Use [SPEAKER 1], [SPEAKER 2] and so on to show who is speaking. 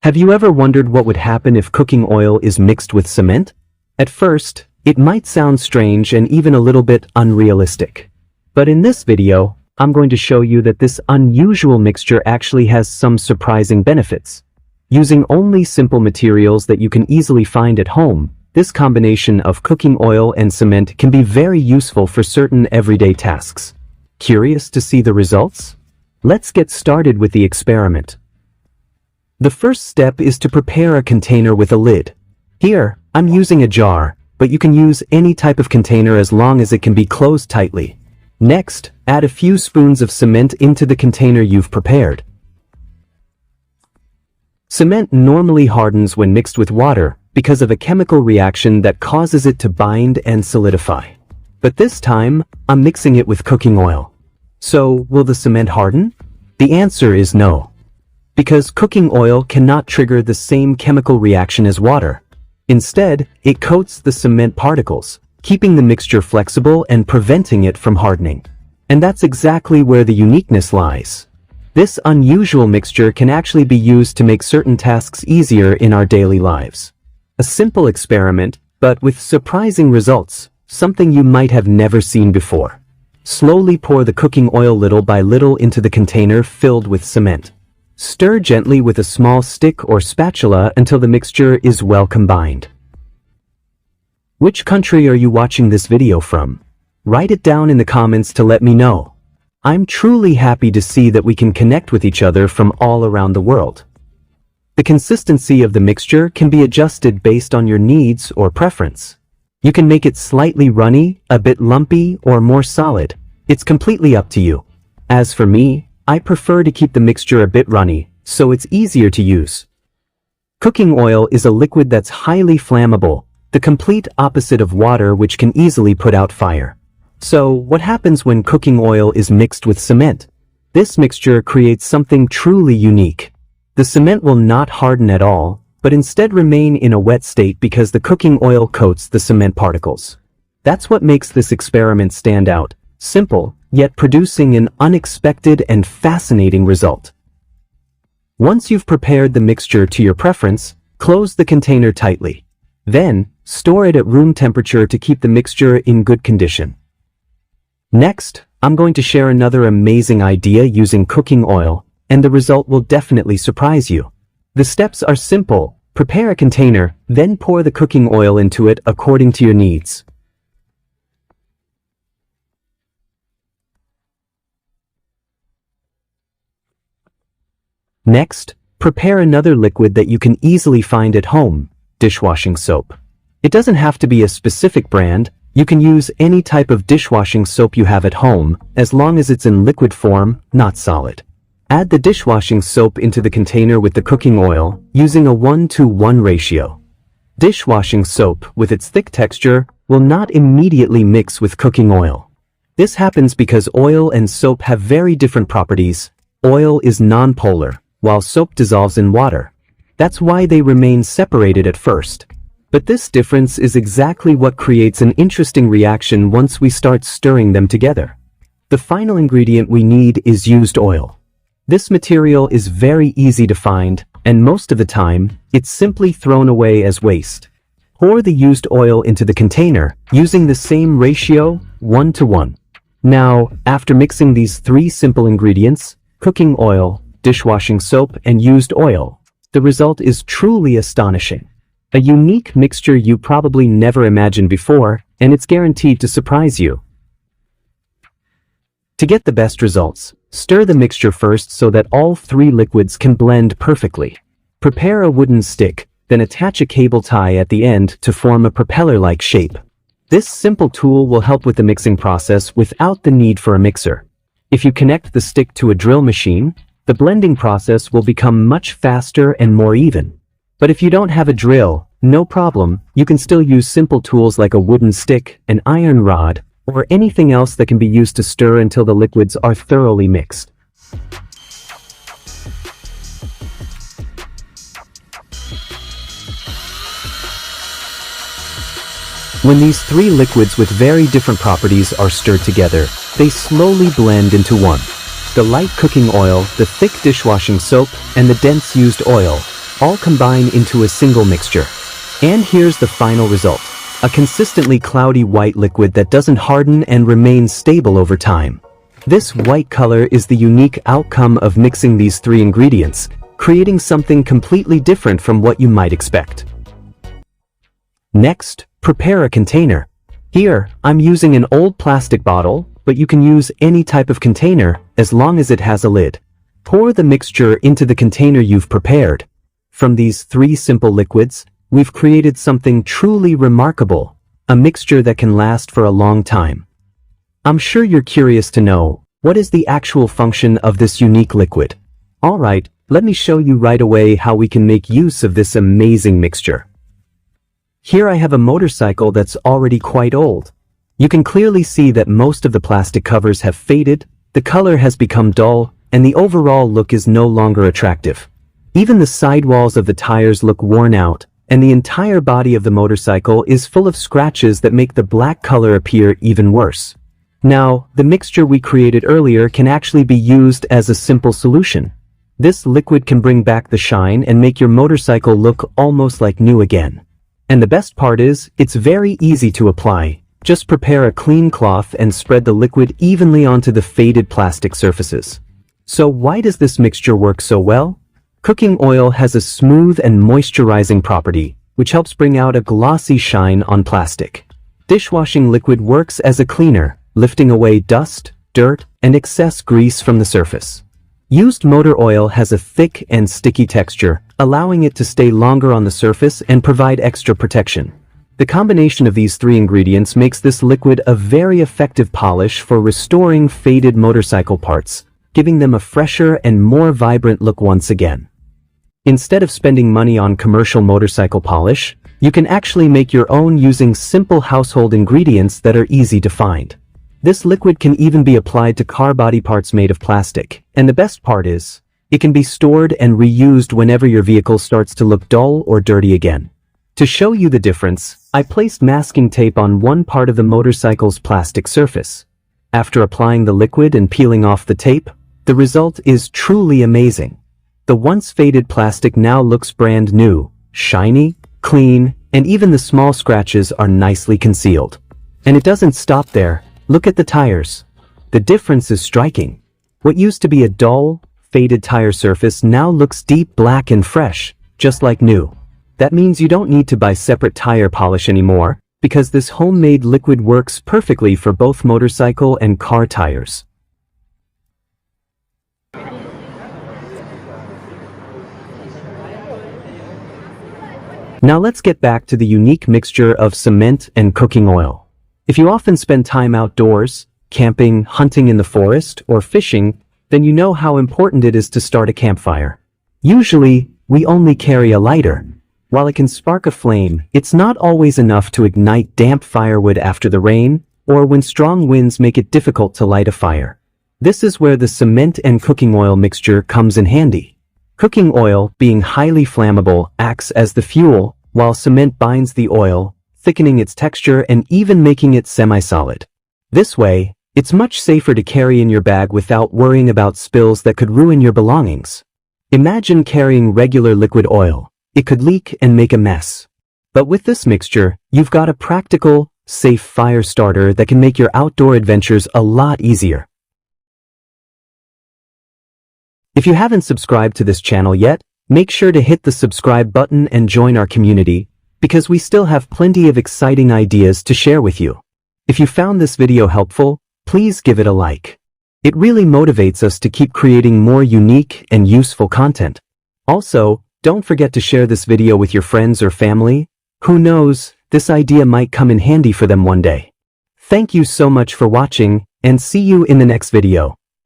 [SPEAKER 1] Have you ever wondered what would happen if cooking oil is mixed with cement? At first, it might sound strange and even a little bit unrealistic. But in this video, I'm going to show you that this unusual mixture actually has some surprising benefits. Using only simple materials that you can easily find at home, this combination of cooking oil and cement can be very useful for certain everyday tasks. Curious to see the results? Let's get started with the experiment. The first step is to prepare a container with a lid. Here, I'm using a jar, but you can use any type of container as long as it can be closed tightly. Next, add a few spoons of cement into the container you've prepared. Cement normally hardens when mixed with water because of a chemical reaction that causes it to bind and solidify. But this time, I'm mixing it with cooking oil. So, will the cement harden? The answer is no. Because cooking oil cannot trigger the same chemical reaction as water. Instead, it coats the cement particles, keeping the mixture flexible and preventing it from hardening. And that's exactly where the uniqueness lies. This unusual mixture can actually be used to make certain tasks easier in our daily lives. A simple experiment, but with surprising results, something you might have never seen before. Slowly pour the cooking oil little by little into the container filled with cement. Stir gently with a small stick or spatula until the mixture is well combined. Which country are you watching this video from? Write it down in the comments to let me know. I'm truly happy to see that we can connect with each other from all around the world. The consistency of the mixture can be adjusted based on your needs or preference. You can make it slightly runny, a bit lumpy, or more solid. It's completely up to you. As for me, I prefer to keep the mixture a bit runny, so it's easier to use. Cooking oil is a liquid that's highly flammable, the complete opposite of water, which can easily put out fire. So, what happens when cooking oil is mixed with cement? This mixture creates something truly unique. The cement will not harden at all, but instead remain in a wet state because the cooking oil coats the cement particles. That's what makes this experiment stand out. Simple, yet producing an unexpected and fascinating result. Once you've prepared the mixture to your preference, close the container tightly. Then, store it at room temperature to keep the mixture in good condition. Next, I'm going to share another amazing idea using cooking oil, and the result will definitely surprise you. The steps are simple. Prepare a container, then pour the cooking oil into it according to your needs. Next, prepare another liquid that you can easily find at home, dishwashing soap. It doesn't have to be a specific brand. You can use any type of dishwashing soap you have at home, as long as it's in liquid form, not solid. Add the dishwashing soap into the container with the cooking oil, using a 1:1 ratio. Dishwashing soap, with its thick texture, will not immediately mix with cooking oil. This happens because oil and soap have very different properties. Oil is non-polar, while soap dissolves in water. That's why they remain separated at first. But this difference is exactly what creates an interesting reaction once we start stirring them together. The final ingredient we need is used oil. This material is very easy to find, and most of the time, it's simply thrown away as waste. Pour the used oil into the container, using the same ratio, 1:1. Now, after mixing these three simple ingredients, cooking oil, dishwashing soap, and used oil, the result is truly astonishing. A unique mixture you probably never imagined before, and it's guaranteed to surprise you. To get the best results, stir the mixture first so that all three liquids can blend perfectly. Prepare a wooden stick, then attach a cable tie at the end to form a propeller-like shape. This simple tool will help with the mixing process without the need for a mixer. If you connect the stick to a drill machine, the blending process will become much faster and more even. But if you don't have a drill, no problem, you can still use simple tools like a wooden stick, an iron rod, or anything else that can be used to stir until the liquids are thoroughly mixed. When these three liquids with very different properties are stirred together, they slowly blend into one. The light cooking oil, the thick dishwashing soap, and the dense used oil, all combine into a single mixture. And here's the final result. A consistently cloudy white liquid that doesn't harden and remains stable over time. This white color is the unique outcome of mixing these three ingredients, creating something completely different from what you might expect. Next, prepare a container. Here, I'm using an old plastic bottle, but you can use any type of container as long as it has a lid. Pour the mixture into the container you've prepared. From these three simple liquids, we've created something truly remarkable, a mixture that can last for a long time. I'm sure you're curious to know, what is the actual function of this unique liquid? Alright, let me show you right away how we can make use of this amazing mixture. Here I have a motorcycle that's already quite old. You can clearly see that most of the plastic covers have faded, the color has become dull, and the overall look is no longer attractive. Even the sidewalls of the tires look worn out, and the entire body of the motorcycle is full of scratches that make the black color appear even worse. Now, the mixture we created earlier can actually be used as a simple solution. This liquid can bring back the shine and make your motorcycle look almost like new again. And the best part is, it's very easy to apply. Just prepare a clean cloth and spread the liquid evenly onto the faded plastic surfaces. So why does this mixture work so well? Cooking oil has a smooth and moisturizing property, which helps bring out a glossy shine on plastic. Dishwashing liquid works as a cleaner, lifting away dust, dirt, and excess grease from the surface. Used motor oil has a thick and sticky texture, allowing it to stay longer on the surface and provide extra protection. The combination of these three ingredients makes this liquid a very effective polish for restoring faded motorcycle parts, giving them a fresher and more vibrant look once again. Instead of spending money on commercial motorcycle polish, you can actually make your own using simple household ingredients that are easy to find. This liquid can even be applied to car body parts made of plastic, and the best part is, it can be stored and reused whenever your vehicle starts to look dull or dirty again. To show you the difference, I placed masking tape on one part of the motorcycle's plastic surface. After applying the liquid and peeling off the tape, the result is truly amazing. The once faded plastic now looks brand new, shiny, clean, and even the small scratches are nicely concealed. And it doesn't stop there. Look at the tires. The difference is striking. What used to be a dull, faded tire surface now looks deep black and fresh, just like new. That means you don't need to buy separate tire polish anymore, because this homemade liquid works perfectly for both motorcycle and car tires. Now let's get back to the unique mixture of cement and cooking oil. If you often spend time outdoors, camping, hunting in the forest, or fishing, then you know how important it is to start a campfire. Usually, we only carry a lighter. While it can spark a flame, it's not always enough to ignite damp firewood after the rain, or when strong winds make it difficult to light a fire. This is where the cement and cooking oil mixture comes in handy. Cooking oil, being highly flammable, acts as the fuel, while cement binds the oil, thickening its texture and even making it semi-solid. This way, it's much safer to carry in your bag without worrying about spills that could ruin your belongings. Imagine carrying regular liquid oil. It could leak and make a mess. But with this mixture, you've got a practical, safe fire starter that can make your outdoor adventures a lot easier. If you haven't subscribed to this channel yet, make sure to hit the subscribe button and join our community, because we still have plenty of exciting ideas to share with you. If you found this video helpful, please give it a like. It really motivates us to keep creating more unique and useful content. Also, don't forget to share this video with your friends or family. Who knows, this idea might come in handy for them one day. Thank you so much for watching, and see you in the next video.